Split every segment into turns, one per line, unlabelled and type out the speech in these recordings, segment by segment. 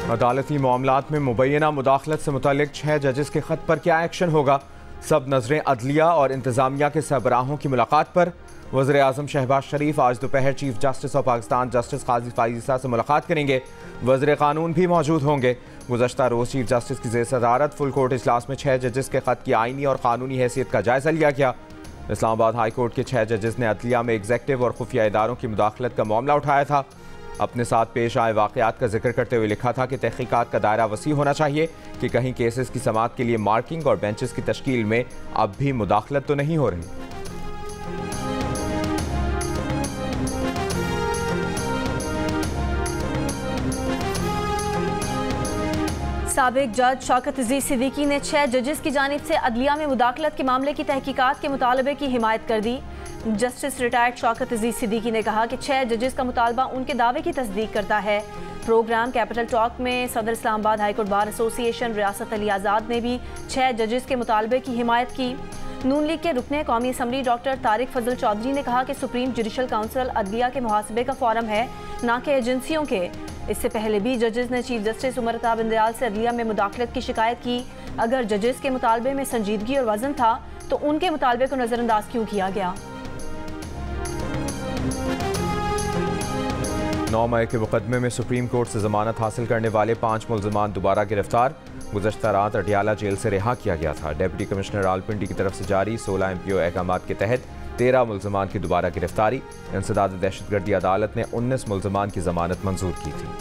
अदालती मामलात में मुबैना मुदाखलत से मुतल्लिक 6 जजेस के खत पर क्या एक्शन होगा। सब नजरें अदलिया और इंतजामिया के सरबराहों की मुलाकात पर। वज़ीर आज़म शहबाज शरीफ आज दोपहर chief justice of Pakistan justice Qazi Faez से मुलाकात करेंगे। वज़ीर कानून भी मौजूद होंगे। गुज़श्ता रोज़ चीफ जस्टिस की ज़ेर-ए-सदारत फुल कोर्ट इजलास में 6 जजेस के खत की आइनी और कानूनी हैसियत का जायज़ा लिया गया। इस्लामाबाद हाई कोर्ट के 6 जजेस ने अदलिया में एग्जेक्टिव और खुफिया इदारों की मुदाखलत का मामला उठाया था। अपने साथ पेश आए वाक़यात का जिक्र करते हुए लिखा था कि तहक़ीक़ात का दायरा वसी होना चाहिए कि कहीं केसेस की समाअत के लिए मार्किंग और बेंचेस की तश्कील में अब भी मुदाखलत तो नहीं हो रही।
साबिक जज शौकत अजीज सिद्दीकी ने 6 जजेस की जानिब से अदलिया में मुदाखलत के मामले की तहकीकात के मुतालबे की हिमायत कर दी। जस्टिस रिटायर्ड शौकत अजीज सिद्दीकी ने कहा कि 6 जजेस का मुतालबा उनके दावे की तस्दीक करता है। प्रोग्राम कैपिटल टॉक में सदर इस्लामाबाद हाईकोर्ट बार एसोसिएशन रियासत अली आज़ाद ने भी 6 जजेस के मुतालबे की हिमायत की। नून लीग के रुकने कौमी असम्बली डॉक्टर तारिक फजल चौधरी ने कहा कि सुप्रीम जुडिशल काउंसिल अदलिया के मुहासबे का फोरम है, ना कि एजेंसियों के। इससे पहले भी जजेस ने चीफ जस्टिस उमर अता बिंदयाल से अदलिया में मुदाखलत की शिकायत की। अगर जजेस के मुतालबे में संजीदगी और वजन था तो उनके मुतालबे को नज़रअंदाज क्यों किया गया।
9 मई के मुकदमे में सुप्रीम कोर्ट से जमानत हासिल करने वाले 5 मुल्ज़िमान दोबारा गिरफ्तार। गुज़श्ता रात अटियाला जेल से रिहा किया गया था। डिप्टी कमिश्नर रावलपिंडी की तरफ से जारी 16 MPO अहकामात के तहत 13 मुल्ज़िमान की दोबारा गिरफ्तारी। इंसदाद दहशतगर्दी अदालत ने 19 मुल्ज़िमान की जमानत मंजूर की थी।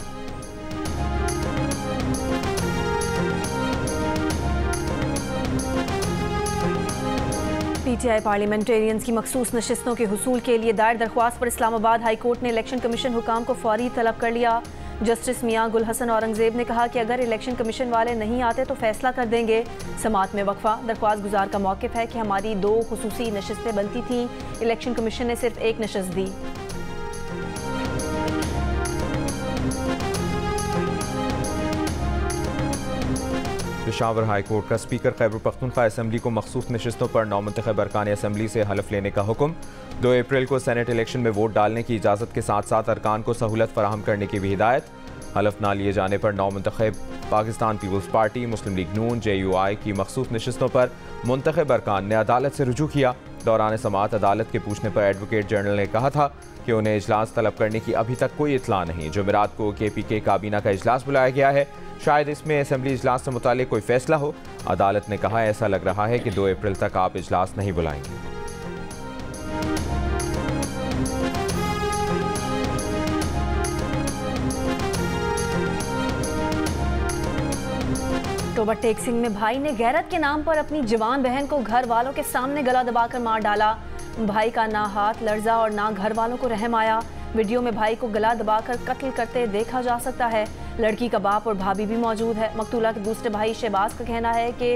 PTI पार्लियामेंटेरियंस की मखसूस नशिस्तों के हुसूल के लिए दायर दरख्वास्त पर इस्लामाबाद हाई कोर्ट ने इलेक्शन कमीशन हुकाम को फौरी तलब कर लिया। जस्टिस मियां गुल हसन औरंगजेब ने कहा कि अगर इलेक्शन कमीशन वाले नहीं आते तो फैसला कर देंगे। समाअत में वक्फा। दरख्वास्त गुजार का मौक़िफ़ है कि हमारी 2 खुसूसी नशिस्तें बनती थीं, इलेक्शन कमीशन ने सिर्फ 1 नशिस्त दी।
पेशावर हाई कोर्ट का स्पीकर खैबर पख्तूनख्वा असम्बली को मखसूस नशिस्तों पर नौमुंतखब अरकान असम्बली से हलफ लेने का हुक्म। 2 अप्रैल को सेनेट इलेक्शन में वोट डालने की इजाज़त के साथ साथ अरकान को सहूलत फराहम करने की भी हिदायत। हलफ ना लिए जाने पर नौमुंतखब पाकिस्तान पीपल्स पार्टी, मुस्लिम लीग नून, JUI की मखसूस नशिस्तों पर मुंतखब अरकान ने अदालत से रुजू किया। दौरान समाअत अदालत के पूछने पर एडवोकेट जनरल ने कहा था कि उन्हें इजलास तलब करने की अभी तक कोई इतला नहीं। जुमेरात को KPK काबीना का इजलास बुलाया गया है, शायद इसमें असम्बली इजलास से मुतालिक कोई फैसला हो। अदालत ने कहा ऐसा लग रहा है कि 2 अप्रैल तक आप इजलास नहीं बुलाएंगे।
टोबर टेक सिंह में भाई ने गैरत के नाम पर अपनी जवान बहन को घर वालों के सामने गला दबाकर मार डाला। भाई का ना हाथ लर्जा और ना घर वालों को रहम आया। वीडियो में भाई को गला दबाकर कत्ल करते देखा जा सकता है। लड़की का बाप और भाभी भी मौजूद है। मकतूला के दूसरे भाई शहबाज का कहना है कि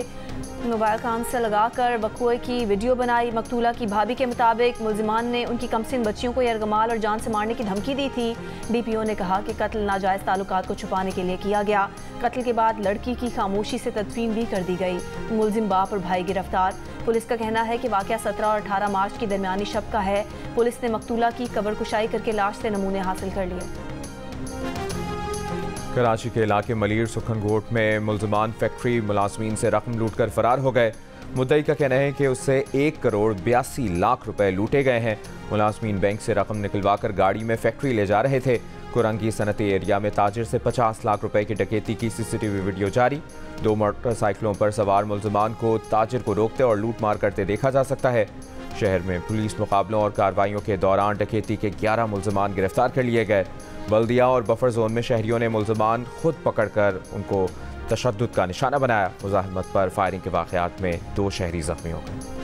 मोबाइल कान से लगाकर वक़्वे की वीडियो बनाई। मकतूला की भाभी के मुताबिक मुल्ज़िमान ने उनकी कमसिन बच्चियों को यरगमाल और जान से मारने की धमकी दी थी। DPO ने कहा कि कत्ल नाजायज़ ताल्लुकात को छुपाने के लिए किया गया। कत्ल के बाद लड़की की खामोशी से तदफीन भी कर दी गई। मुल्ज़िम बाप और भाई गिरफ्तार। पुलिस का कहना है कि वाक़या 17 और 18 मार्च की दरमियानी शब का है। पुलिस ने मकतूला की कब्र कुशाई करके लाश से नमूने हासिल कर लिए।
कराची के इलाके मलीर सुखनगोट में मुल्ज़िमान फैक्ट्री मुलाजमीन से रकम लूट कर फरार हो गए। मुद्दई का कहना है कि उससे 1 करोड़ 82 लाख रुपए लूटे गए हैं। मुलाजमीन बैंक से रकम निकलवा कर गाड़ी में फैक्ट्री ले जा रहे थे। कुरंगी सनती एरिया में ताजिर से 50 लाख रुपए की डकैती की CCTV वीडियो जारी। 2 मोटरसाइकिलों पर सवार मुल्ज़िमान को ताजिर को रोकते और लूट मार करते देखा जा सकता है। शहर में पुलिस मुकाबलों और कार्रवाइयों के दौरान डकैती के 11 मुल्ज़िमान गिरफ्तार कर लिए गए। बल्दिया और बफर जोन में शहरियों ने मुल्ज़िमान खुद पकड़कर उनको तशद्दुद का निशाना बनाया। मुज़ाहमत पर फायरिंग के वाक़यात में 2 शहरी जख्मी हो गए।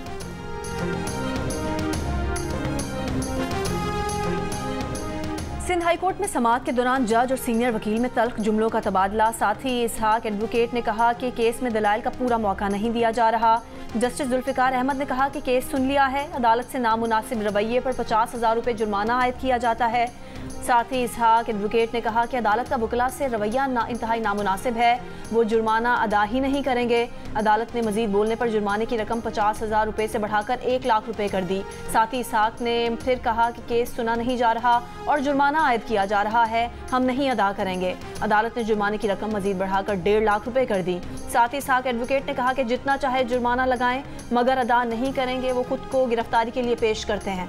सिंध हाई कोर्ट में समाअत के दौरान जज और सीनियर वकील में तल्ख जुमलों का तबादला। साथ ही इसहाक एडवोकेट ने कहा कि केस में दलाइल का पूरा मौका नहीं दिया जा रहा। जस्टिस जुल्फ़िकार अहमद ने कहा कि केस सुन लिया है, अदालत से नामुनासिब रवैये पर 50,000 रुपये जुर्माना आयद किया जाता है। साथ ही इसहाक एडवोकेट ने कहा कि अदालत का वकला से रवैया इंतहाई नामुनासिब है, वो जुर्माना अदा ही नहीं करेंगे। अदालत ने मजीद बोलने पर जुर्माने की रकम 50,000 रुपये से बढ़ाकर 1 लाख रुपये कर दी। साथ ही इसहाक ने फिर कहा कि केस सुना नहीं जा रहा और जुर्माना आयद किया जा रहा है, हम नहीं अदा करेंगे। अदालत ने जुर्माने की रकम मजीद बढ़ाकर 1.5 लाख रुपये कर दी। साथ ही इसहाक एडवोकेट ने कहा कि जितना चाहे जुर्माना लगाएं, मगर अदा नहीं करेंगे, वो खुद को गिरफ्तारी के लिए पेश करते हैं।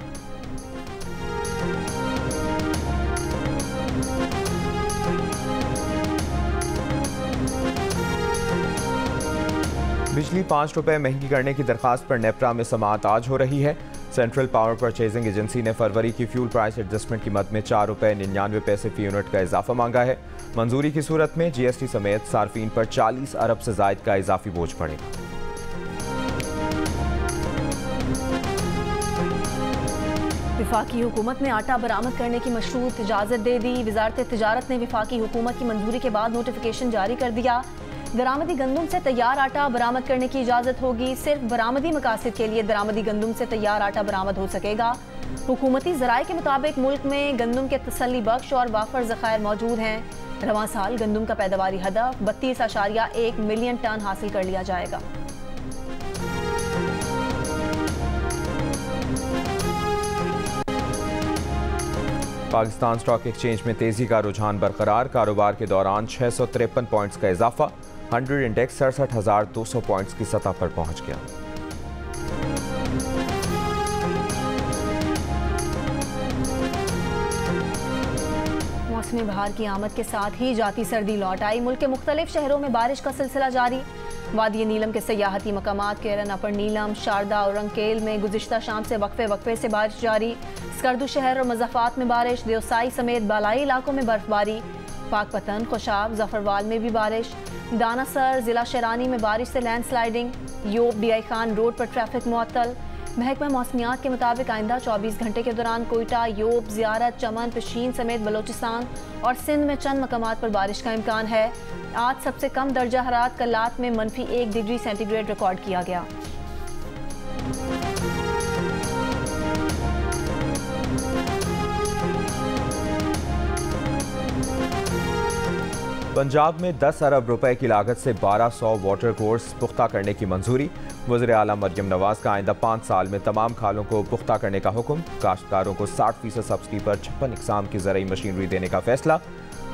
बिजली 5 रुपये महंगी करने की दरखास्त पर नेपरा में समाअत आज हो रही है। सेंट्रल पावर परचेजिंग एजेंसी ने फरवरी की फ्यूल प्राइस एडजस्टमेंट की मद में 4 रुपये 99 पैसे फी यूनिट का इजाफा मांगा है। मंजूरी की सूरत में GST समेत सार्फिन पर 40 अरब से जायद का इजाफी बोझ पड़ेगा।
वफाकी हुकूमत ने आटा बरामद करने की मशरूत इजाज़त दे दी। वजारत तिजारत ने वफाकी हुकूमत की मंजूरी के बाद नोटिफिकेशन जारी कर दिया। दरामदी गंदम से तैयार आटा बरामद करने की इजाज़त होगी। सिर्फ बरामदी मकासद के लिए दरामदी गंदम से तैयार आटा बरामद हो सकेगा। हुकूमती ज़राए के मुताबिक मुल्क में गंदम के तसल्ली बख्श और वाफर ज़खायर मौजूद हैं। रवां साल गंदम का पैदावारी हदफ 32.1 मिलियन टन हासिल कर लिया जाएगा।
पाकिस्तान स्टॉक एक्सचेंज में तेजी का रुझान बरकरार। कारोबार के दौरान 653 पॉइंट्स का इजाफा। 100 इंडेक्स 67,200 पॉइंट्स की सतह पर पहुंच गया।
मौसमी बहार की आमद के साथ ही जाती सर्दी लौट आई। मुल्क के मुख्तलिफ शहरों में बारिश का सिलसिला जारी। वादी नीलम के सयाहती मकामात केरन, अपर नीलम, शारदा और रंकेल में गुज़िश्ता शाम से वक्फे से बारिश जारी। स्कर्दू शहर और मज़ाफ़ात में बारिश। देवसाई समेत बालाई इलाकों में बर्फबारी। पाकपतन, खुशाब, जफरवाल में भी बारिश। दानासर ज़िला शरानी में बारिश से लैंडस्लाइडिंग। योब DI खान रोड पर ट्रैफिक मुअत्तल। महकमा मौसमियात के मुताबिक आइंदा 24 घंटे के दौरान कोयटा, योब, ज़ियारत, चमन, पिशीन समेत बलोचिस्तान और सिंध में चंद मकामात पर बारिश का इम्कान है। आज सबसे कम दर्जा हरारत कल्लात में -1 डिग्री सेंटीग्रेड रिकॉर्ड किया गया।
पंजाब में 10 अरब रुपए की लागत से 1200 वाटर कोर्स पुख्ता करने की मंजूरी। वज़ीर आला मरियम नवाज का आइंदा 5 साल में तमाम खालों को पुख्ता करने का हुक्म। काश्तकारों को 60% सब्सिडी पर 56 इकसाम की ज़रई मशीनरी देने का फैसला।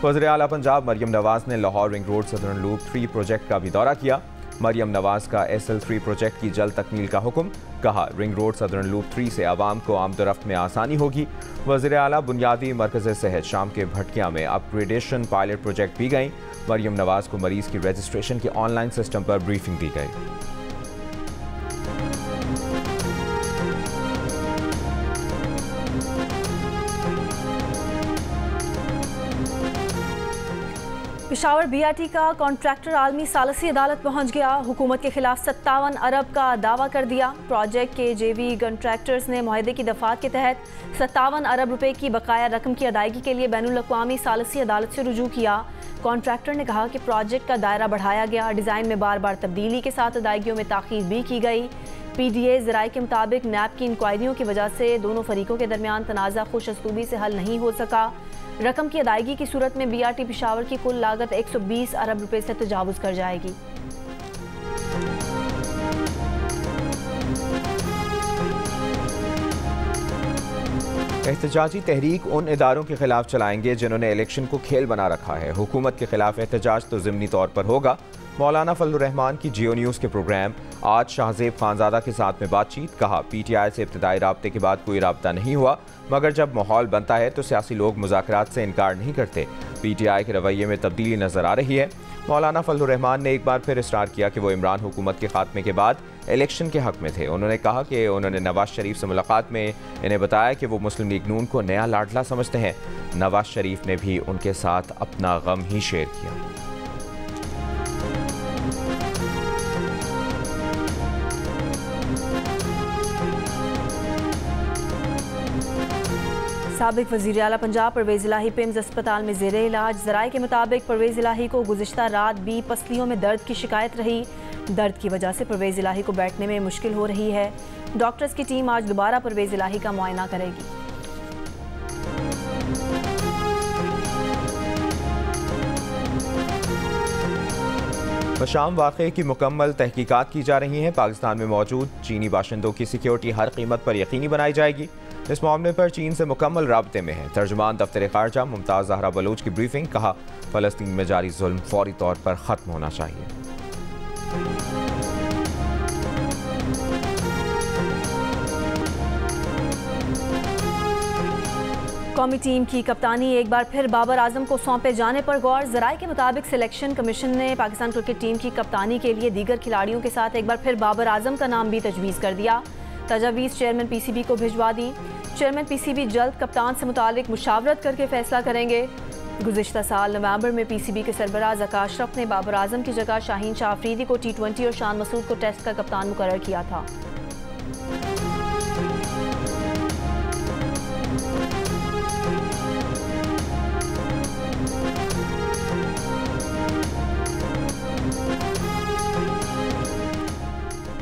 वज़ीर आला पंजाब मरियम नवाज ने Lahore ring road southern loop 3 project का भी दौरा किया। मरियम नवाज का SL3 प्रोजेक्ट की जल्द तकमील का हुक्म। कहा, रिंग रोड सदर्न लूप 3 से आवाम को आमदोरफ्त में आसानी होगी। वज़ीर आला बुनियादी मरकज़ सेहत शाम के भटकिया में अपग्रेडेशन पायलट प्रोजेक्ट भी गई। मरियम नवाज को मरीज़ की रजिस्ट्रेशन के ऑनलाइन सिस्टम पर ब्रीफिंग दी गई।
पेशावर BRT का कॉन्ट्रैक्टर आलमी सालसी अदालत पहुंच गया। हुकूमत के खिलाफ 57 अरब का दावा कर दिया। प्रोजेक्ट के JV कॉन्ट्रैक्टर्स ने मुआहदे की दफात के तहत 57 अरब रुपए की बकाया रकम की अदायगी के लिए बैनुल-अक़वामी सालसी अदालत से रुजू किया। कॉन्ट्रैक्टर ने कहा कि प्रोजेक्ट का दायरा बढ़ाया गया, डिज़ाइन में बार बार तब्दीली के साथ अदायगियों में ताख़ीर भी की गई। PDA ज़राए के मुताबिक नैब की इंक्वायरियों की वजह से दोनों फरीकों के दरमियान तनाज़ा खुश असलूबी से हल नहीं हो सका। रकम की अदायगी की सूरत में BRT पेशावर की कुल लागत 120 अरब रुपए से तजावुज़ कर जाएगी।
एहतजाजी तहरीक उन इदारों के खिलाफ चलाएंगे जिन्होंने इलेक्शन को खेल बना रखा है। हुकूमत के खिलाफ एहतजाज तो ज़िमनी तौर पर होगा। मौलाना फजलुर रहमान की जियो न्यूज़ के प्रोग्राम आज शाहजेब खानजादा के साथ में बातचीत। कहा, PTI से इब्तदाई राब्ते के बाद कोई राब्ता नहीं हुआ, मगर जब माहौल बनता है तो सियासी लोग मुज़ाकरात से इनकार नहीं करते। PTI के रवैये में तब्दीली नज़र आ रही है। मौलाना फजलुर रहमान ने एक बार फिर इसरार किया कि वो इमरान हुकूमत के खात्मे के बाद इलेक्शन के हक़ में थे। उन्होंने कहा कि उन्होंने नवाज शरीफ से मुलाकात में इन्हें बताया कि वो मुस्लिम लीग नून को नया लाडला समझते हैं। नवाज शरीफ ने भी उनके साथ अपना गम ही शेयर किया।
साबिक वज़ीर आला पंजाब परवेज़ इलाही पिम्स अस्पताल में ज़ेरे इलाज। ज़राए के मुताबिक परवेज़ इलाही को गुज़िश्ता रात भी पसलियों में दर्द की शिकायत रही। दर्द की वजह से परवेज़ इलाही को बैठने में मुश्किल हो रही है। डॉक्टर्स की टीम आज दोबारा परवेज़ इलाही का मुआयना करेगी।
शाम वाक़े की मुकम्मल तहकीकात की जा रही हैं। पाकिस्तान में मौजूद चीनी बाशिंदों की सिक्योरिटी हर कीमत पर यकीनी बनाई जाएगी। इस मामले पर चीन से मुकम्मल राब्ते में है। तर्जुमान दफ्तर ख़ारजा मुमताज़ ज़हरा बलोच की ब्रीफिंग। कहा, फ़लस्तीन में जारी जुल्म फौरी तौर पर ख़त्म होना चाहिए।
कौमी टीम की कप्तानी एक बार फिर बाबर आजम को सौंपे जाने पर गौर। ज़राए के मुताबिक सिलेक्शन कमीशन ने पाकिस्तान क्रिकेट टीम की कप्तानी के लिए दीगर खिलाड़ियों के साथ एक बार फिर बाबर आजम का नाम भी तजवीज़ कर दिया। तजावीज़ चेयरमैन PCB को भिजवा दी। चेयरमैन PCB जल्द कप्तान से मुतालिक मुशावरत करके फैसला करेंगे। गुज़िश्ता साल नवंबर में PCB के सरबराह ज़का अशरफ ने बाबर आजम की जगह शाहीन शाह अफरीदी को T20 और शान मसूद को टेस्ट का कप्तान मुकर्रर किया था।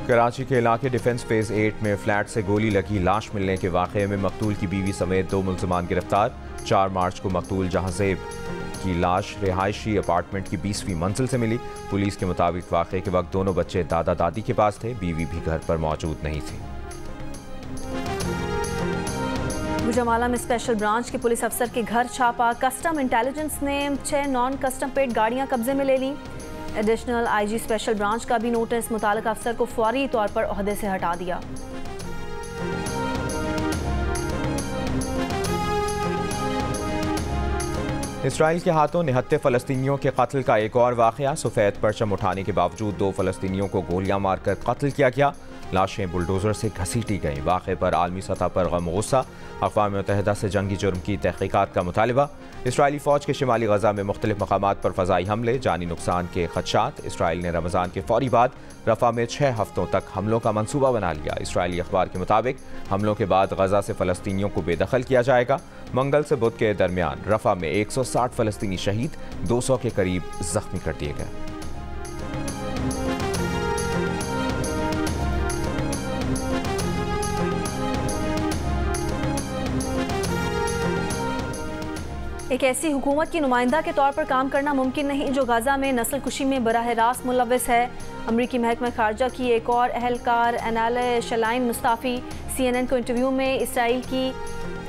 कराची के इलाके डिफेंस फेज 8 में फ्लैट से गोली लगी लाश मिलने के वाक़े में मकतूल की बीवी समेत 2 मुल्ज़िमान गिरफ्तार। 4 मार्च को मकतूल जहांजेब की लाश रिहायशी अपार्टमेंट की 20वीं मंजिल से मिली। पुलिस के मुताबिक वाक़े के वक्त दोनों बच्चे दादा दादी के पास थे। बीवी भी घर पर मौजूद नहीं थी।
गुजरांवाला में स्पेशल ब्रांच के पुलिस अफसर के घर छापा। कस्टम इंटेलिजेंस ने 6 नॉन कस्टम पेड गाड़ियां कब्जे में ले ली। एडिशनल IG स्पेशल ब्रांच का भी नोटिस। मुताल्लिका अफसर को फौरी तौर पर ओहदे से हटा दिया।
इसराइल के हाथों निहत्ते फ़लस्तीनियों के कत्ल का एक और वाक़या। सफ़ेद परचम उठाने के बावजूद 2 फ़लस्तीनियों को गोलियां मारकर कत्ल किया गया। लाशें बुलडोज़र से घसीटी गईं। वाक़े पर आलमी सतह पर गम गुस्सा। अक़वाम मुत्तहिदा से जंगी जुर्म की तहक़ीक़ात का मुतालिबा। इसराइली फ़ौज के शिमाली गज़ा में मुख्तलिफ मकामात पर फ़ज़ाई हमले, जानी नुकसान के ख़दशात। इसराइल ने रमज़ान के फ़ौरी बाद रफ़ा में 6 हफ़्तों तक हमलों का मनसूबा बना लिया। इसराइली अखबार के मुताबिक हमलों के बाद गज़ा से फ़लस्तीनियों को बेदखल किया जाएगा। मंगल से बुध के दरमियान रफ़ा में 160 फ़लस्तीनी शहीद, 200 के करीब ज़ख्मी कर दिए गए।
एक ऐसी हुकूमत की नुमाइंदा के तौर पर काम करना मुमकिन नहीं जो गाज़ा में नस्ल कुशी में बराह रास्त मुलव्वस है। अमरीकी महकमा खारजा की एक और अहलकार एनाले शलाइन मुस्ताफ़ी CNN को इंटरव्यू में इसराइल की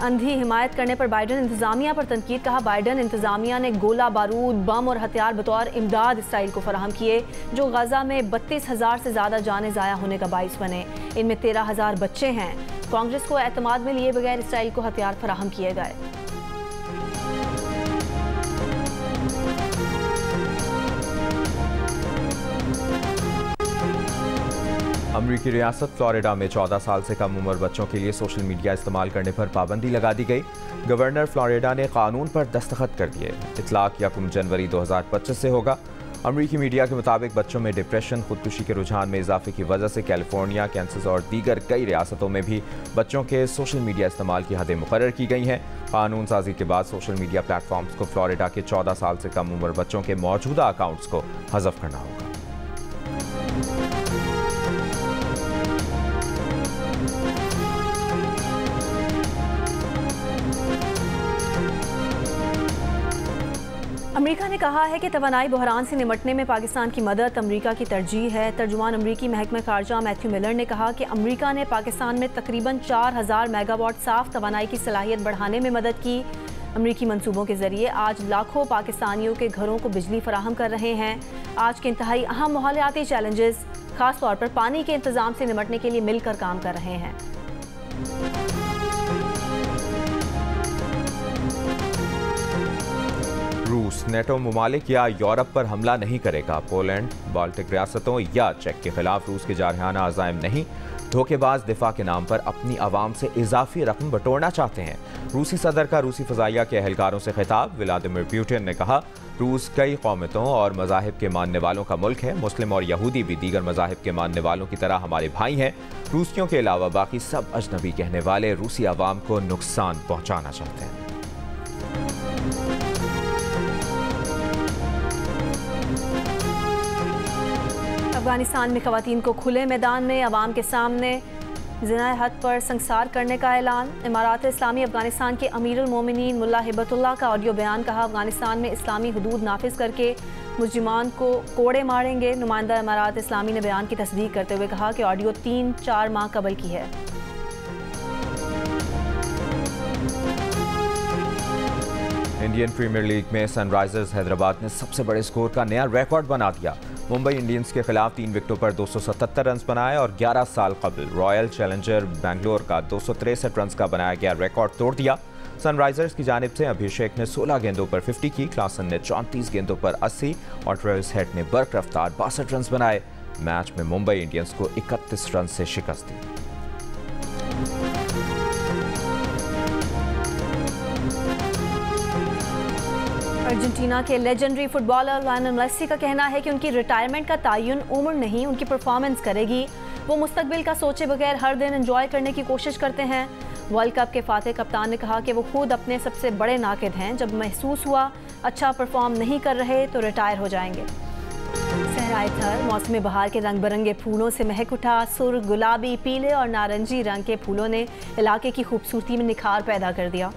अंधी हिमायत करने पर बाइडन इंतज़ामिया पर तनकीद। कहा, बाइडन इंतज़ामिया ने गोला बारूद, बम और हथियार बतौर इमदाद इसराइल को फराहम किए जो गाज़ा में 32,000 से ज़्यादा जानें ज़ाया होने का बाइस बने। इनमें 13,000 बच्चे हैं। कांग्रेस को एतमाद में लिए बगैर इसराइल को हथियार फराहम किए गए।
अमरीकी रियासत फ्लोरिडा में 14 साल से कम उम्र बच्चों के लिए सोशल मीडिया इस्तेमाल करने पर पाबंदी लगा दी गई। गवर्नर फ्लोरिडा ने कानून पर दस्तखत कर दिए। इतलाक 1 जनवरी 2025 से होगा। अमरीकी मीडिया के मुताबिक बच्चों में डिप्रेशन, खुदकुशी के रुझान में इजाफे की वजह से कैलिफोर्निया, कैंसस और दीगर कई रियासतों में भी बच्चों के सोशल मीडिया इस्तेमाल की हदें मुकर्रर की गई हैं। कानून साजी के बाद सोशल मीडिया प्लेटफॉर्म्स को फ्लोरिडा के 14 साल से कम उम्र बच्चों के मौजूदा अकाउंट्स को हज़फ करना होगा।
अमेरिका ने कहा है कि तवानाई बहरान से निमटने में पाकिस्तान की मदद अमेरिका की तरजीह है। तर्जुमान अमरीकी महकमा खारजा मैथ्यू मिलर ने कहा कि अमेरिका ने पाकिस्तान में तकरीबन 4,000 मेगावाट साफ तवानाई की सलाहियत बढ़ाने में मदद की। अमरीकी मंसूबों के जरिए आज लाखों पाकिस्तानियों के घरों को बिजली फराहम कर रहे हैं। आज के इंतहाई अहम माहौलियाती चैलेंजेस खास तौर पर पानी के इंतजाम से निमटने के लिए मिलकर काम कर रहे हैं।
रूस नेटो ममालिक या यूरोप पर हमला नहीं करेगा। पोलैंड, बाल्टिक रियासतों या चेक के खिलाफ रूस के जारहाना अज़ाइम नहीं। धोखेबाज दिफा के नाम पर अपनी आवाम से इजाफी रकम बटोरना चाहते हैं। रूसी सदर का रूसी फ़ज़ाइया के अहलकारों से खिताब। व्लादिमीर पुतिन ने कहा, रूस कई कौमियतों और मज़ाहिब के मानने वालों का मुल्क है। मुस्लिम और यहूदी भी दीगर मज़ाहिब के मानने वालों की तरह हमारे भाई हैं। रूसियों के अलावा बाकी सब अजनबी कहने वाले रूसी आवाम को नुकसान पहुँचाना चाहते हैं। अफगानिस्तान में ख़वातीन को खुले मैदान में अवाम के सामने
ज़िना हद पर संसार करने का ऐलान। इमारात इस्लामी अफगानिस्तान के अमीरुल मोमिनीन मुल्ला हिब्बतुल्लाह का ऑडियो बयान। कहा, अफगानिस्तान में इस्लामी हुदूद नाफिज करके मुजरिमान को कोड़े मारेंगे। नुमाइंदा इमारात इस्लामी ने बयान की तस्दीक करते हुए कहा कि ऑडियो 3-4 माह कबल की है।
इंडियन प्रीमियर लीग में सनराइजर्स हैदराबाद ने सबसे बड़े स्कोर का नया रिकॉर्ड बना दिया। मुंबई इंडियंस के खिलाफ 3 विकेटों पर 277 रन बनाए और 11 साल कबल रॉयल चैलेंजर बेंगलोर का 263 रन का बनाया गया रिकॉर्ड तोड़ दिया। सनराइजर्स की जानिब से अभिषेक ने 16 गेंदों पर 50 की, क्लासन ने 34 गेंदों पर 80 और ट्रेविस हेड ने बर्क रफ्तार 62 रन बनाए। मैच में मुंबई इंडियंस को 31 रन से शिकस्त दी।
अर्जेंटीना के लेजेंडरी फुटबॉलर लायनल मेसी का कहना है कि उनकी रिटायरमेंट का तयन उम्र नहीं, उनकी परफॉर्मेंस करेगी। वो मुस्तकबिल का सोचे बगैर हर दिन एंजॉय करने की कोशिश करते हैं। वर्ल्ड कप के फातेह कप्तान ने कहा कि वो खुद अपने सबसे बड़े नाकिद हैं। जब महसूस हुआ अच्छा परफॉर्म नहीं कर रहे तो रिटायर हो जाएंगे। सहराए थर मौसम बहार के रंग बिरंगे फूलों से महक उठा। सुर्ख, गुलाबी, पीले और नारंगी रंग के फूलों ने इलाके की खूबसूरती में निखार पैदा कर दिया।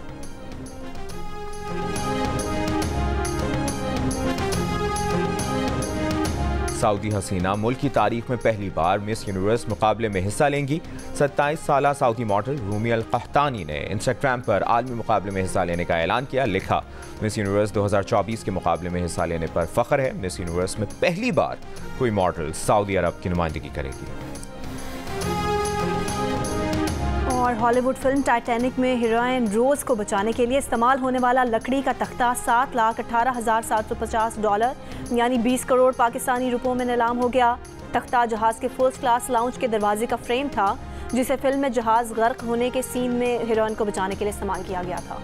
सऊदी हसीना मुल्क की तारीख में पहली बार मिस यूनिवर्स मुकाबले में हिस्सा लेंगी। 27 साला सऊदी मॉडल रूमी अल क़हतानी ने इंस्टाग्राम पर आलमी मुकाबले में हिस्सा लेने का ऐलान किया। लिखा, मिस यूनिवर्स 2024 के मुकाबले में हिस्सा लेने पर फख्र है। मिस यूनिवर्स में पहली बार कोई मॉडल सऊदी अरब की नुमाइंदगी करेगी।
और हॉलीवुड फिल्म टाइटैनिक में हीरोइन रोज को बचाने के लिए इस्तेमाल होने वाला लकड़ी का तख्ता $7,18,750 यानी 20 करोड़ पाकिस्तानी रुपयों में नीलाम हो गया। तख्ता जहाज़ के फर्स्ट क्लास लाउंज के दरवाजे का फ्रेम था, जिसे फिल्म में जहाज़ गर्क होने के सीन में हीरोइन को बचाने के लिए इस्तेमाल किया गया था।